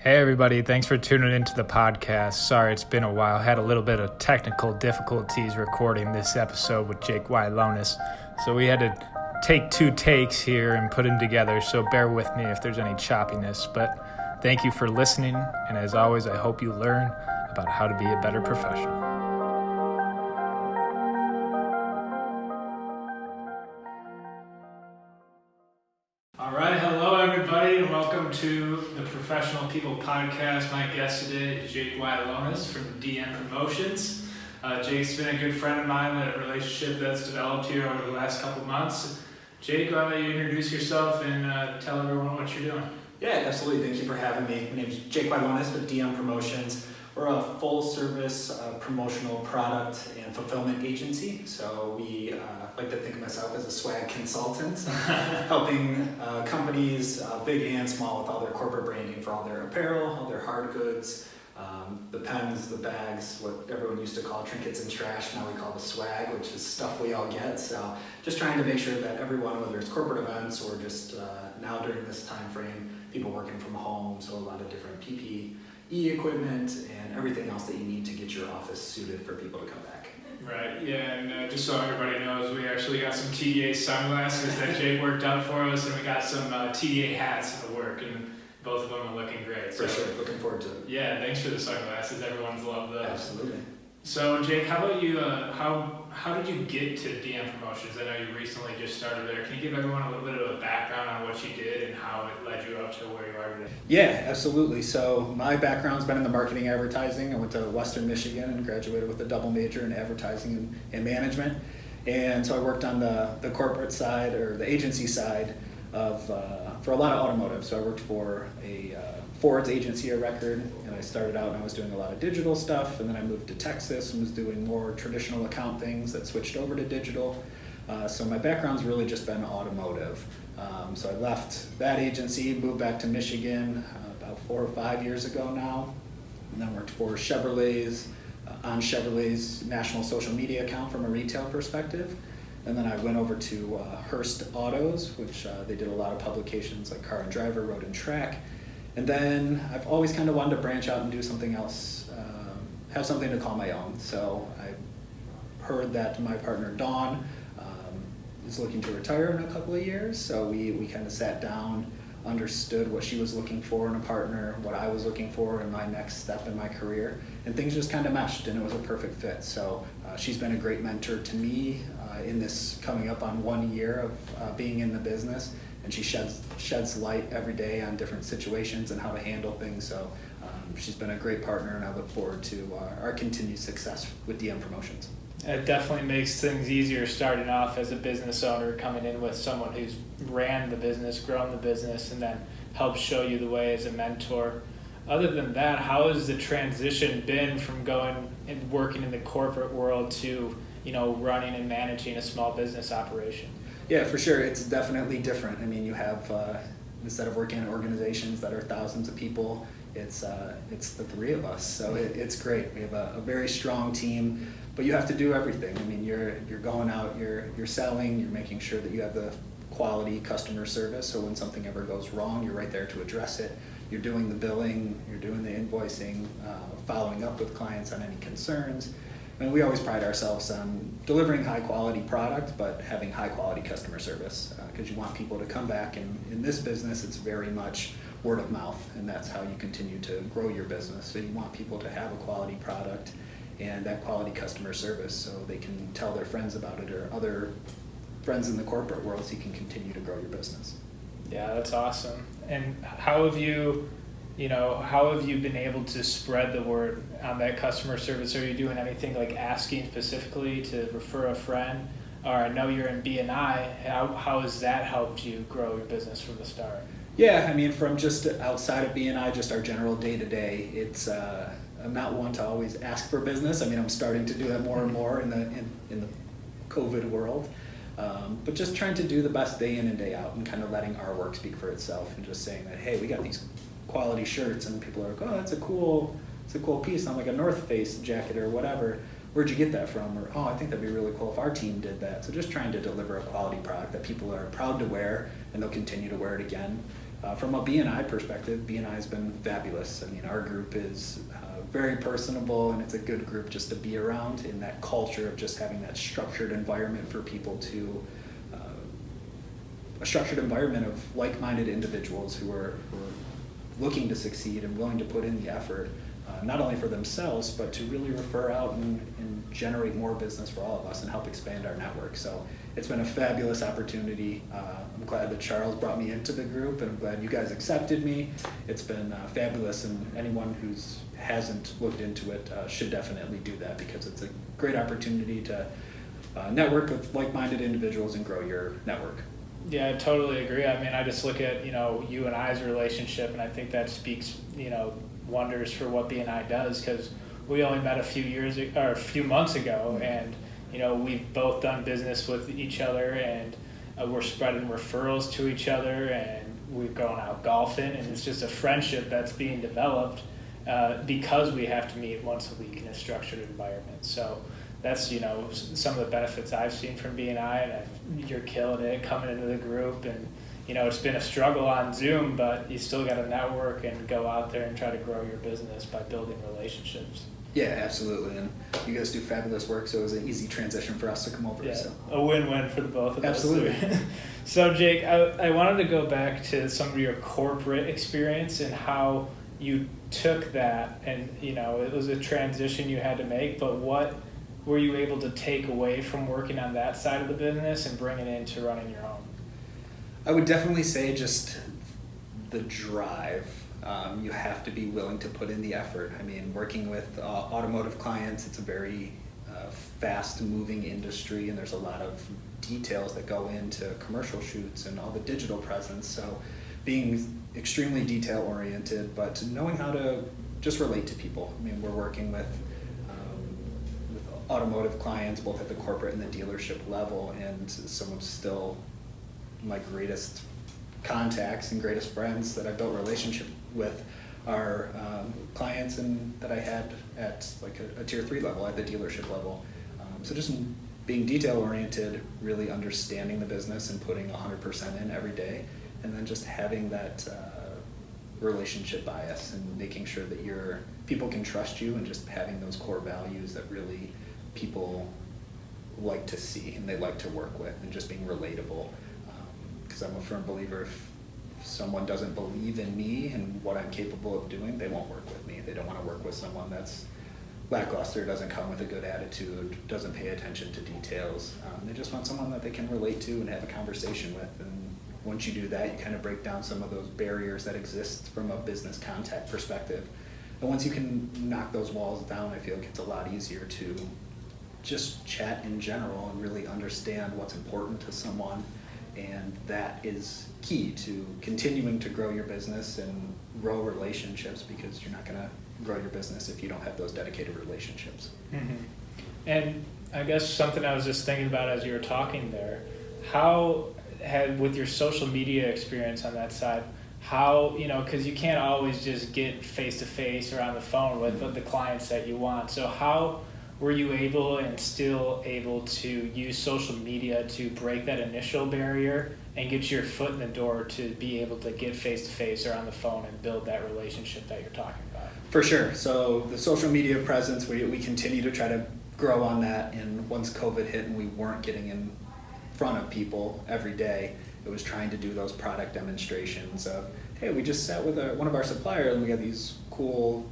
Hey everybody, thanks for tuning into the podcast. Sorry it's been a while. Had a little bit of technical difficulties recording this episode with Jake Wylonis. So we had to take 2 takes here and put them together, so bear with me if there's any choppiness. But thank you for listening, and as always, I hope you learn about how to be a better professional. All right, hello everybody, and welcome to the Professional People Podcast. My guest today is Jake Wylonis from DM Promotions. Jake's been a good friend of mine, a relationship that's developed here over the last couple months. Jake, why don't you introduce yourself and tell everyone what you're doing? Yeah, absolutely. Thank you for having me. My name is Jake Wylonis with DM Promotions. We're a full-service promotional product and fulfillment agency. So we like to think of myself as a swag consultant, helping companies, big and small, with all their corporate branding for all their apparel, all their hard goods, the pens, the bags, what everyone used to call trinkets and trash. Now we call the swag, which is stuff we all get. So just trying to make sure that everyone, whether it's corporate events or just now during this time frame, people working from home, so a lot of different PPE equipment and everything else that you need to get your office suited for people to come back. Right, yeah, and just so everybody knows, we actually got some TDA sunglasses that Jake worked up for us, and we got some TDA hats at work, and both of them are looking great. For sure, looking forward to it. Yeah, thanks for the sunglasses. Everyone's loved those. Absolutely. So Jake, how about you? How did you get to DM Promotions? I know you recently just started there. Can you give everyone a little bit of a background on what you did and how it led you up to where you are today? Yeah, absolutely. So my background's been in the marketing advertising. I went to Western Michigan and graduated with a double major in advertising and management. And so I worked on the corporate side or the agency side of for a lot of automotive. So I worked for a Ford's agency of record, and I started out and I was doing a lot of digital stuff, and then I moved to Texas and was doing more traditional account things that switched over to digital. So my background's really just been automotive. So I left that agency, moved back to Michigan about 4 or 5 years ago now, and then worked for Chevrolet's, on Chevrolet's national social media account from a retail perspective. And then I went over to Hearst Autos, which they did a lot of publications like Car and Driver, Road and Track. And then I've always kind of wanted to branch out and do something else, have something to call my own. So I heard that my partner Dawn is looking to retire in a couple of years. So we kind of sat down, understood what she was looking for in a partner, what I was looking for in my next step in my career, and things just kind of meshed, and it was a perfect fit. So she's been a great mentor to me in this coming up on 1 year of being in the business, and she sheds light every day on different situations and how to handle things. So she's been a great partner, and I look forward to our continued success with DM Promotions. It definitely makes things easier starting off as a business owner, coming in with someone who's ran the business, grown the business, and then helps show you the way as a mentor. Other than that, how has the transition been from going and working in the corporate world to, running and managing a small business operation? Yeah, for sure. It's definitely different. I mean, you have, instead of working in organizations that are thousands of people, it's the 3 of us. So it's great. We have a very strong team, but you have to do everything. I mean, you're going out, you're selling, you're making sure that you have the quality customer service. So when something ever goes wrong, you're right there to address it. You're doing the billing, you're doing the invoicing, following up with clients on any concerns. And we always pride ourselves on delivering high quality product, but having high quality customer service, because you want people to come back. And in this business, it's very much word of mouth, and that's how you continue to grow your business. So you want people to have a quality product and that quality customer service, so they can tell their friends about it or other friends in the corporate world, so you can continue to grow your business. Yeah, that's awesome. And how have you been able to spread the word on that customer service? Are you doing anything like asking specifically to refer a friend? Or I know you're in B&I. How has that helped you grow your business from the start? Yeah, I mean, from just outside of B&I, just our general day-to-day, it's I'm not one to always ask for business. I mean, I'm starting to do that more and more in the COVID world. But just trying to do the best day in and day out, and kind of letting our work speak for itself, and just saying that, hey, we got these quality shirts, and people are like, oh, it's a cool piece on like a North Face jacket or whatever. Where'd you get that from? Or, oh, I think that'd be really cool if our team did that. So just trying to deliver a quality product that people are proud to wear, and they'll continue to wear it again. from a B&I perspective, B&I has been fabulous. I mean, our group is very personable, and it's a good group just to be around in that culture of just having that structured environment for people to, a structured environment of like-minded individuals who are looking to succeed and willing to put in the effort, not only for themselves, but to really refer out and generate more business for all of us and help expand our network. So it's been a fabulous opportunity. I'm glad that Charles brought me into the group, and I'm glad you guys accepted me. It's been fabulous, and anyone who hasn't looked into it should definitely do that, because it's a great opportunity to network with like-minded individuals and grow your network. Yeah, I totally agree. I mean, I just look at, you and I's relationship, and I think that speaks, wonders for what B&I does, because we only met a few months ago, and, we've both done business with each other, and we're spreading referrals to each other, and we've gone out golfing, and it's just a friendship that's being developed because we have to meet once a week in a structured environment. So that's, some of the benefits I've seen from B&I, and you're killing it coming into the group, and it's been a struggle on Zoom, but you still got to network and go out there and try to grow your business by building relationships. Yeah, absolutely, and you guys do fabulous work, so it was an easy transition for us to come over. Yeah, so. A win-win for the both of us. Absolutely. So Jake, I wanted to go back to some of your corporate experience and how you took that, and it was a transition you had to make, but what were you able to take away from working on that side of the business and bring it into running your own? I would definitely say just the drive. You have to be willing to put in the effort. I mean, working with automotive clients, it's a very fast-moving industry, and there's a lot of details that go into commercial shoots and all the digital presence. So being extremely detail-oriented, but knowing how to just relate to people. I mean, we're working with automotive clients, both at the corporate and the dealership level, and some of still my greatest contacts and greatest friends that I built relationship with are clients and that I had at like a tier 3 level, at the dealership level. So just being detail oriented, really understanding the business and putting 100% in every day, and then just having that relationship bias and making sure that people can trust you, and just having those core values that really people like to see and they like to work with, and just being relatable. Because I'm a firm believer, if someone doesn't believe in me and what I'm capable of doing, they won't work with me. They don't want to work with someone that's lackluster, doesn't come with a good attitude, doesn't pay attention to details. They just want someone that they can relate to and have a conversation with. And once you do that, you kind of break down some of those barriers that exist from a business contact perspective. And once you can knock those walls down, I feel like it's a lot easier to just chat in general and really understand what's important to someone. And that is key to continuing to grow your business and grow relationships, because you're not going to grow your business if you don't have those dedicated relationships. Mm-hmm. And I guess something I was just thinking about as you were talking there, with your social media experience on that side, because you can't always just get face-to-face or on the phone with the clients that you want. So how were you able and still able to use social media to break that initial barrier and get your foot in the door to be able to get face-to-face or on the phone and build that relationship that you're talking about? For sure. So the social media presence, we continue to try to grow on that. And once COVID hit and we weren't getting in front of people every day, it was trying to do those product demonstrations of, hey, we just sat with one of our suppliers and we got these cool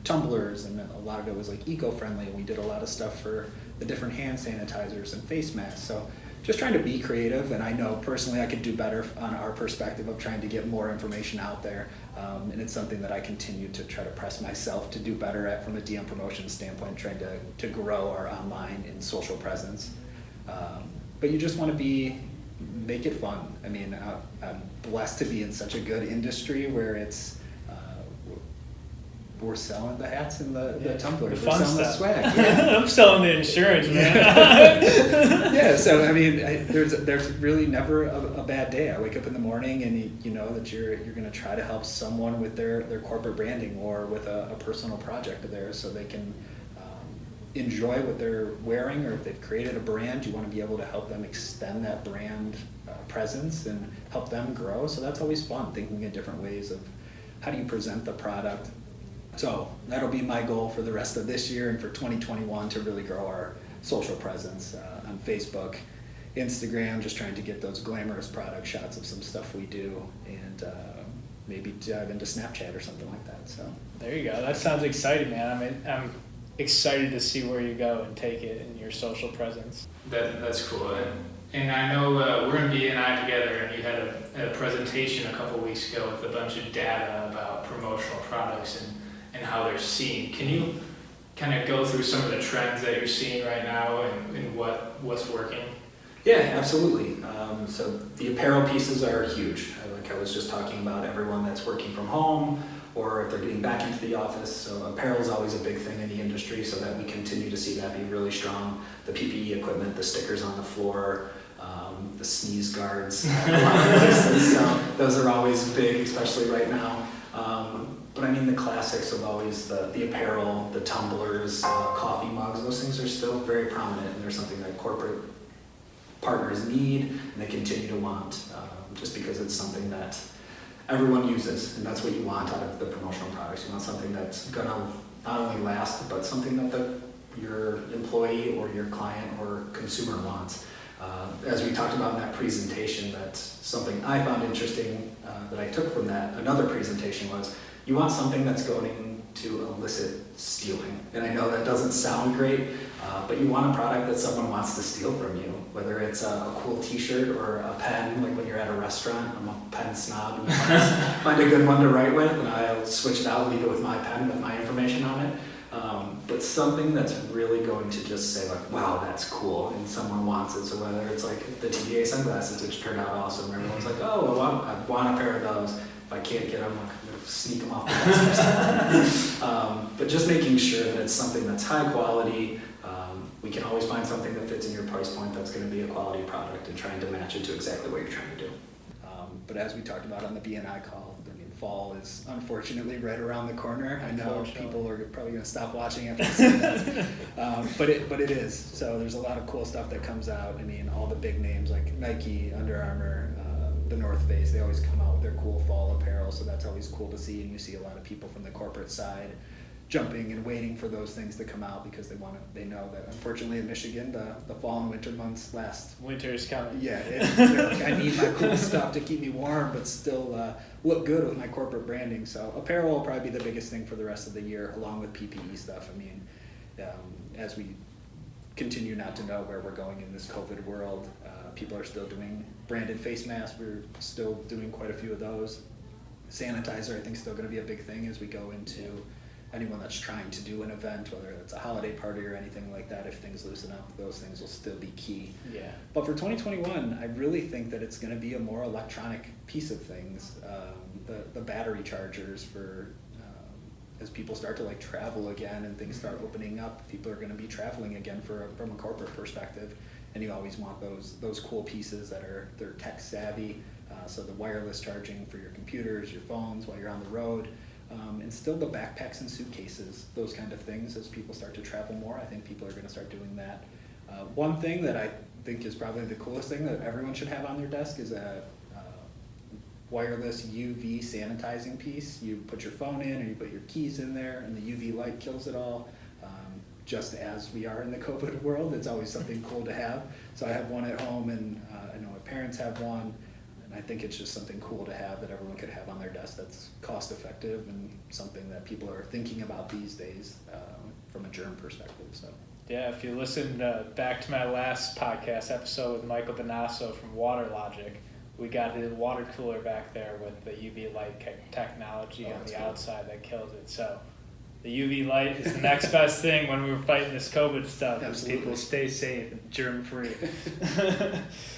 tumblers, and a lot of it was like eco-friendly, and we did a lot of stuff for the different hand sanitizers and face masks. So just trying to be creative, and I know personally I could do better on our perspective of trying to get more information out there, and it's something that I continue to try to press myself to do better at from a DM promotion standpoint, trying to grow our online and social presence. But you just want to make it fun. I mean, I'm blessed to be in such a good industry where we're selling the hats and the tumblers. We're selling the swag. Yeah. I'm selling the insurance, man. Yeah, so I mean, there's really never a bad day. I wake up in the morning and you know that you're going to try to help someone with their corporate branding or with a personal project of theirs, so they can enjoy what they're wearing, or if they've created a brand, you want to be able to help them extend that brand presence and help them grow. So that's always fun, thinking in different ways of how do you present the product. So that'll be my goal for the rest of this year and for 2021, to really grow our social presence on Facebook, Instagram, just trying to get those glamorous product shots of some stuff we do, and maybe dive into Snapchat or something like that. So there you go. That sounds exciting, man. I'm excited to see where you go and take it in your social presence. That's cool. And I know we're in B&I together, and you had a presentation a couple weeks ago with a bunch of data about promotional products and how they're seen. Can you kind of go through some of the trends that you're seeing right now and what's working? Yeah, absolutely. So the apparel pieces are huge. Like I was just talking about, everyone that's working from home or if they're getting back into the office. So apparel is always a big thing in the industry, so that we continue to see that be really strong. The PPE equipment, the stickers on the floor, the sneeze guards, a lot of places. So those are always big, especially right now. But I mean, the classics of always the apparel, the tumblers, coffee mugs, those things are still very prominent, and they're something that corporate partners need and they continue to want, just because it's something that everyone uses, and that's what you want out of the promotional products. You want something that's gonna not only last, but something that your employee or your client or consumer wants. As we talked about in that presentation, that's something I found interesting that I took from that. Another presentation was, you want something that's going to elicit stealing. And I know that doesn't sound great, but you want a product that someone wants to steal from you, whether it's a cool t-shirt or a pen. Like when you're at a restaurant, I'm a pen snob, and you find a good one to write with, and I'll switch it out, leave it with my pen with my information on it. But something that's really going to just say like, wow, that's cool, and someone wants it. So whether it's like the TDA sunglasses, which turned out awesome, everyone's like, oh, I want a pair of those. If I can't get them, I'm going to sneak them off the desk. But just making sure that it's something that's high quality. We can always find something that fits in your price point that's going to be a quality product, and trying to match it to exactly what you're trying to do. But as we talked about on the B&I call, I mean, fall is unfortunately right around the corner. I know people are probably going to stop watching after seeing that, but it is. So there's a lot of cool stuff that comes out. I mean, all the big names like Nike, Under Armour, the North Face, they always come out with their cool fall apparel. So that's always cool to see, and you see a lot of people from the corporate side jumping and waiting for those things to come out, because they know that unfortunately in Michigan the fall and winter months last. Winter is coming. Yeah, they're like, I need my cool stuff to keep me warm but still look good with my corporate branding. So apparel will probably be the biggest thing for the rest of the year, along with PPE stuff. I mean, as we continue not to know where we're going in this COVID world, people are still doing branded face masks. We're still doing quite a few of those. Sanitizer, I think, is still going to be a big thing as we go into anyone that's trying to do an event, whether it's a holiday party or anything like that. If things loosen up, those things will still be key. Yeah. But for 2021, I really think that it's going to be a more electronic piece of things. The battery chargers for as people start to like travel again and things start opening up, people are going to be traveling again from a corporate perspective, and you always want those cool pieces they're tech savvy. So the wireless charging for your computers, your phones while you're on the road. And still the backpacks and suitcases, those kind of things. As people start to travel more, I think people are going to start doing that. One thing that I think is probably the coolest thing that everyone should have on their desk is a wireless UV sanitizing piece. You put your phone in, or you put your keys in there, and the UV light kills it all. Just as we are in the COVID world, it's always something cool to have. So I have one at home, and I know my parents have one. I think it's just something cool to have that everyone could have on their desk that's cost effective and something that people are thinking about these days from a germ perspective. So yeah, if you listened back to my last podcast episode with Michael Donasso from Water Logic, we got his water cooler back there with the UV light technology on the outside that kills it. So the UV light is the next best thing when we were fighting this COVID stuff. Absolutely. People stay safe and germ free.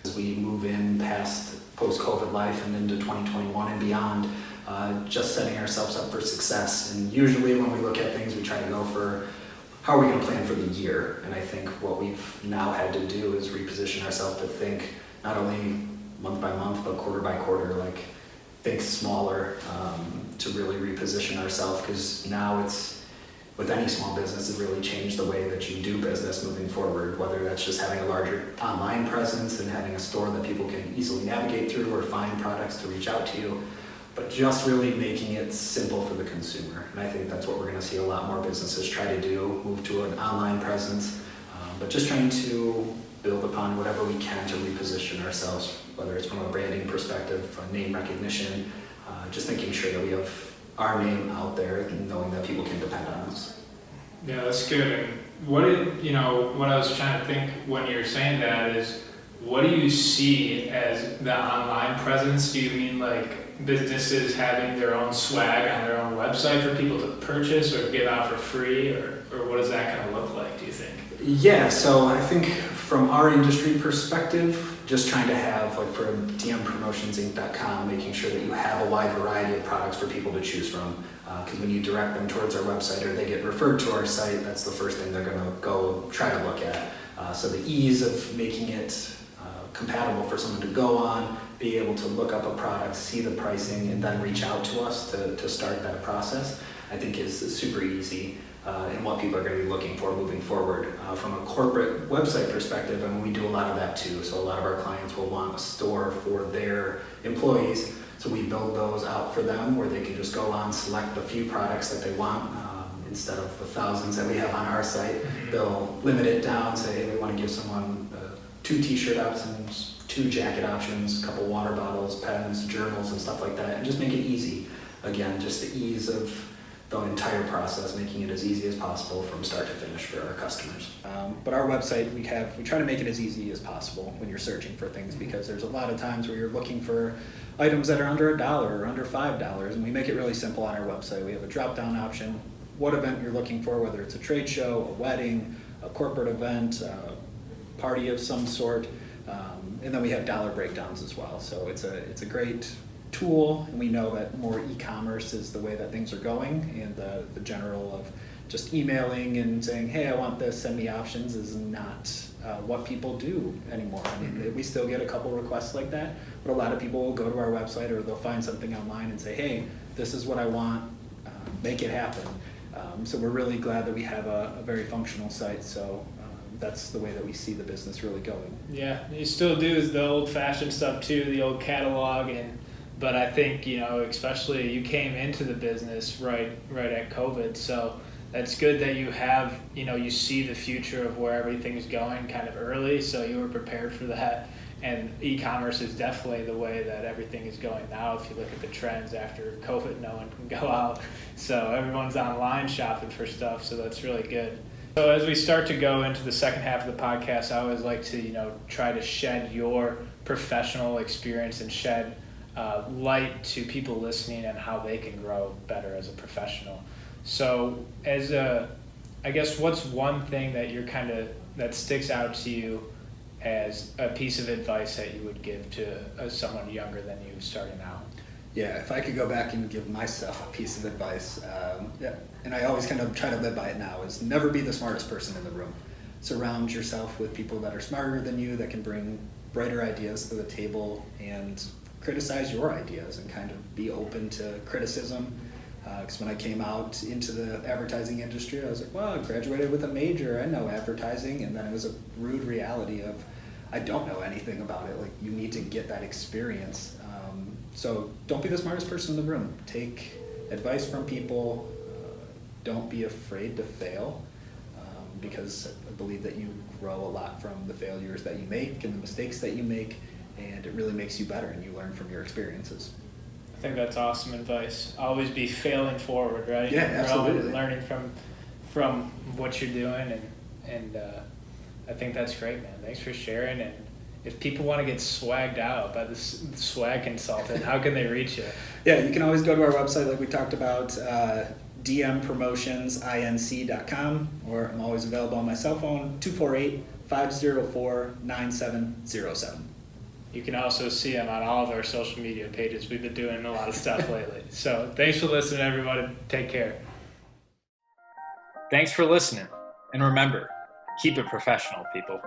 As we move in past post-COVID life and into 2021 and beyond, just setting ourselves up for success. And usually when we look at things, we try to go for how are we going to plan for the year. And I think what we've now had to do is reposition ourselves to think not only month by month, but quarter by quarter, like think smaller, to really reposition ourselves, because now with any small business is really change the way that you do business moving forward, whether that's just having a larger online presence and having a store that people can easily navigate through or find products to reach out to you, but just really making it simple for the consumer. And I think that's what we're going to see a lot more businesses try to do, move to an online presence, but just trying to build upon whatever we can to reposition ourselves, whether it's from a branding perspective, a name recognition, just making sure that we have our name out there and knowing that people can depend on us. Yeah, that's good. And what I was trying to think when you're saying that is, what do you see as the online presence? Do you mean like businesses having their own swag on their own website for people to purchase or give out for free, or what does that kind of look like, do you think? Yeah, so I think from our industry perspective, just trying to have, like for dmpromotionsinc.com, making sure that you have a wide variety of products for people to choose from. Because when you direct them towards our website or they get referred to our site, that's the first thing they're going to go try to look at. So the ease of making it compatible for someone to go on, be able to look up a product, see the pricing, and then reach out to us to start that process, I think is super easy. And what people are going to be looking for moving forward. From a corporate website perspective, and we do a lot of that too. So a lot of our clients will want a store for their employees. So we build those out for them where they can just go on, select the few products that they want. Instead of the thousands that we have on our site, they'll limit it down, say, hey, we want to give someone 2 t-shirt options, 2 jacket options, a couple water bottles, pens, journals, and stuff like that. And just make it easy. Again, just the ease of the entire process, making it as easy as possible from start to finish for our customers. But our website, we try to make it as easy as possible when you're searching for things, because there's a lot of times where you're looking for items that are under $1 or under $5, and we make it really simple on our website. We have a drop-down option, what event you're looking for, whether it's a trade show, a wedding, a corporate event, a party of some sort, and then we have dollar breakdowns as well. So it's a great tool, and we know that more e-commerce is the way that things are going, and the general of just emailing and saying, hey, I want this, send me options, is not what people do anymore. I mean, we still get a couple requests like that, but a lot of people will go to our website or they'll find something online and say, hey, this is what I want, make it happen. So we're really glad that we have a very functional site. So that's the way that we see the business really going. Yeah, you still do the old-fashioned stuff too, the old catalog, but I think, especially you came into the business right at COVID, so that's good that you have, you see the future of where everything's going kind of early, so you were prepared for that. And e-commerce is definitely the way that everything is going now. If you look at the trends after COVID, no one can go out, so everyone's online shopping for stuff, so that's really good. So as we start to go into the second half of the podcast, I always like to, try to shed your professional experience and shed light to people listening and how they can grow better as a professional. So I guess what's one thing that that sticks out to you as a piece of advice that you would give to someone younger than you starting out? Yeah, if I could go back and give myself a piece of advice, and I always kind of try to live by it now, is never be the smartest person in the room. Surround yourself with people that are smarter than you, that can bring brighter ideas to the table and criticize your ideas, and kind of be open to criticism. Because when I came out into the advertising industry, I was like, well, I graduated with a major, I know advertising, and then it was a rude reality of, I don't know anything about it. Like, you need to get that experience. So don't be the smartest person in the room. Take advice from people. Don't be afraid to fail, because I believe that you grow a lot from the failures that you make and the mistakes that you make, and it really makes you better, and you learn from your experiences. I think that's awesome advice. Always be failing forward, right? Yeah, absolutely. Learning from what you're doing, and I think that's great, man. Thanks for sharing. And if people want to get swagged out by this swag consultant, how can they reach you? Yeah, you can always go to our website, like we talked about, dmpromotionsinc.com, or I'm always available on my cell phone, 248-504-9707. You can also see them on all of our social media pages. We've been doing a lot of stuff lately. So thanks for listening, everybody. Take care. Thanks for listening. And remember, keep it professional, people.